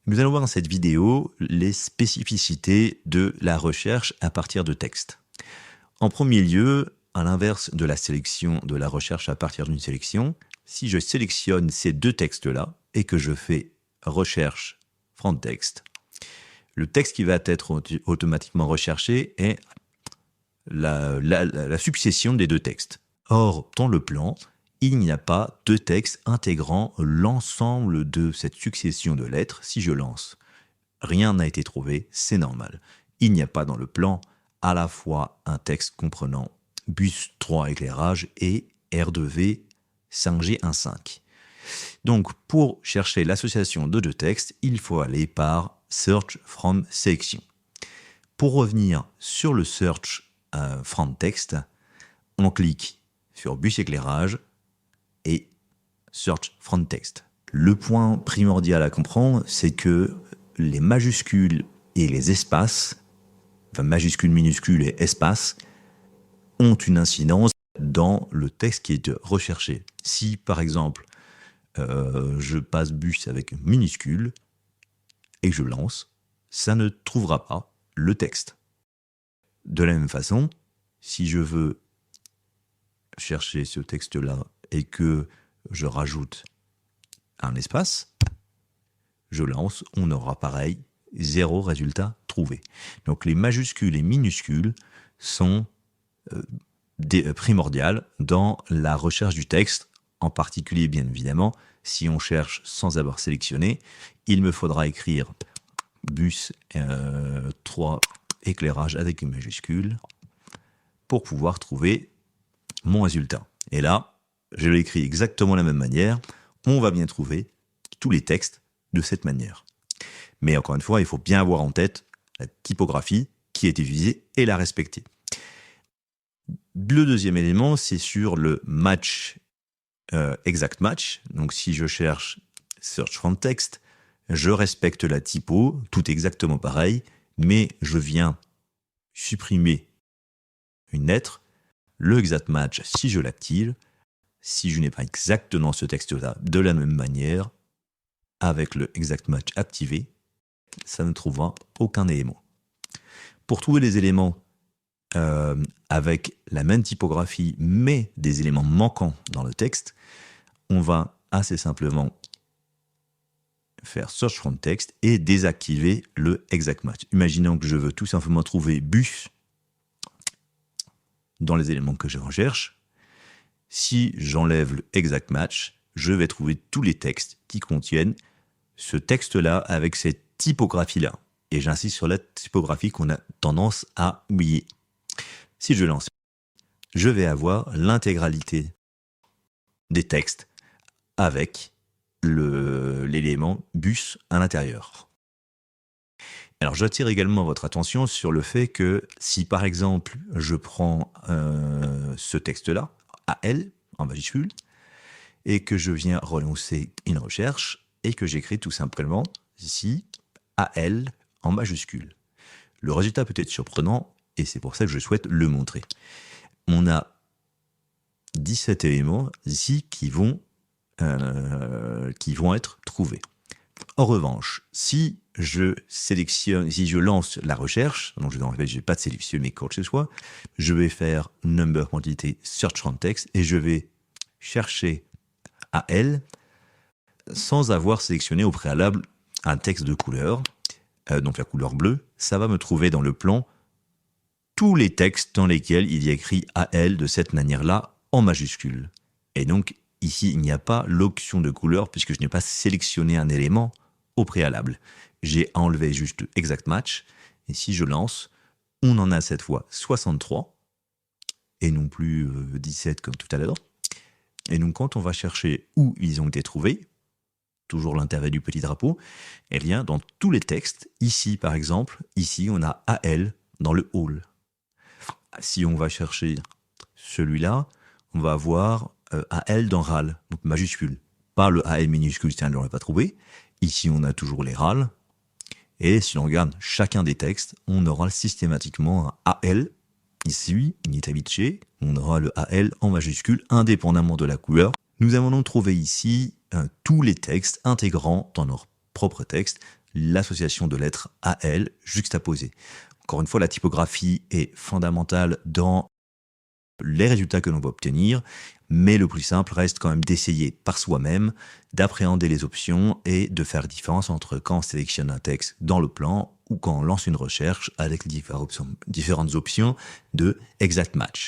Nous allons voir dans cette vidéo les spécificités de la recherche à partir de textes. En premier lieu, à l'inverse de la sélection de la recherche à partir d'une sélection, si je sélectionne ces deux textes-là et que je fais recherche front text, le texte qui va être automatiquement recherché est la succession des deux textes. Or, dans le plan, il n'y a pas de texte intégrant l'ensemble de cette succession de lettres. Si je lance, rien n'a été trouvé, c'est normal. Il n'y a pas dans le plan à la fois un texte comprenant bus 3 éclairage et R2V 5G15. Donc, pour chercher l'association de deux textes, il faut aller par Search from Selection. Pour revenir sur le Search from Text, on clique sur bus éclairage et Search from Text. Le point primordial à comprendre, c'est que les majuscules et les espaces, enfin majuscules, minuscules et espaces, ont une incidence dans le texte qui est recherché. Si, par exemple, je passe bus avec minuscule et que je lance, ça ne trouvera pas le texte. De la même façon, si je veux chercher ce texte-là et que je rajoute un espace, je lance, on aura pareil, 0 résultat trouvé. Donc les majuscules et minuscules sont primordiales dans la recherche du texte, en particulier bien évidemment, si on cherche sans avoir sélectionné, il me faudra écrire bus 3 éclairage avec une majuscule pour pouvoir trouver mon résultat. Et là, je l'écris exactement de la même manière. On va bien trouver tous les textes de cette manière. Mais encore une fois, il faut bien avoir en tête la typographie qui est utilisée et la respecter. Le deuxième élément, c'est sur le match, exact match. Donc si je cherche Search from Text, je respecte la typo, tout exactement pareil, mais je viens supprimer une lettre. Le exact match, si je l'active, si je n'ai pas exactement ce texte-là de la même manière, avec le exact match activé, ça ne trouvera aucun élément. Pour trouver les éléments avec la même typographie, mais des éléments manquants dans le texte, on va assez simplement faire Search from Text et désactiver le exact match. Imaginons que je veux tout simplement trouver bus dans les éléments que je recherche. Si j'enlève le exact match, je vais trouver tous les textes qui contiennent ce texte-là avec cette typographie-là. Et j'insiste sur la typographie qu'on a tendance à oublier. Si je lance, je vais avoir l'intégralité des textes avec l'élément bus à l'intérieur. Alors j'attire également votre attention sur le fait que si par exemple je prends ce texte-là, AL en majuscule, et que je viens relancer une recherche et que j'écris tout simplement ici AL en majuscule. Le résultat peut être surprenant et c'est pour ça que je souhaite le montrer. On a 17 éléments ici qui vont être trouvés. En revanche, si je lance la recherche, donc je vais pas de sélectionner quoi que ce soit, je vais faire number quantité search from text et je vais chercher AL sans avoir sélectionné au préalable un texte de couleur, donc la couleur bleue. Ça va me trouver dans le plan tous les textes dans lesquels il y a écrit AL de cette manière-là en majuscule. Et donc ici, il n'y a pas l'option de couleur puisque je n'ai pas sélectionné un élément au préalable. J'ai enlevé juste exact match. Et si je lance, on en a cette fois 63 et non plus 17 comme tout à l'heure. Et donc quand on va chercher où ils ont été trouvés, toujours l'intérêt du petit drapeau, eh bien dans tous les textes, ici par exemple, ici on a AL dans le hall. Si on va chercher celui-là, on va avoir AL dans RAL, donc majuscule. Pas le AL minuscule, tiens, on ne l'aurait pas trouvé. Ici, on a toujours les RAL. Et si on regarde chacun des textes, on aura systématiquement un AL. Ici, Nitabiche, on aura le AL en majuscule, indépendamment de la couleur. Nous avons donc trouvé ici tous les textes intégrant dans notre propre texte l'association de lettres à elles juxtaposées. Encore une fois, la typographie est fondamentale dans les résultats que l'on va obtenir, mais le plus simple reste quand même d'essayer par soi-même, d'appréhender les options et de faire différence entre quand on sélectionne un texte dans le plan ou quand on lance une recherche avec les différentes options de exact match.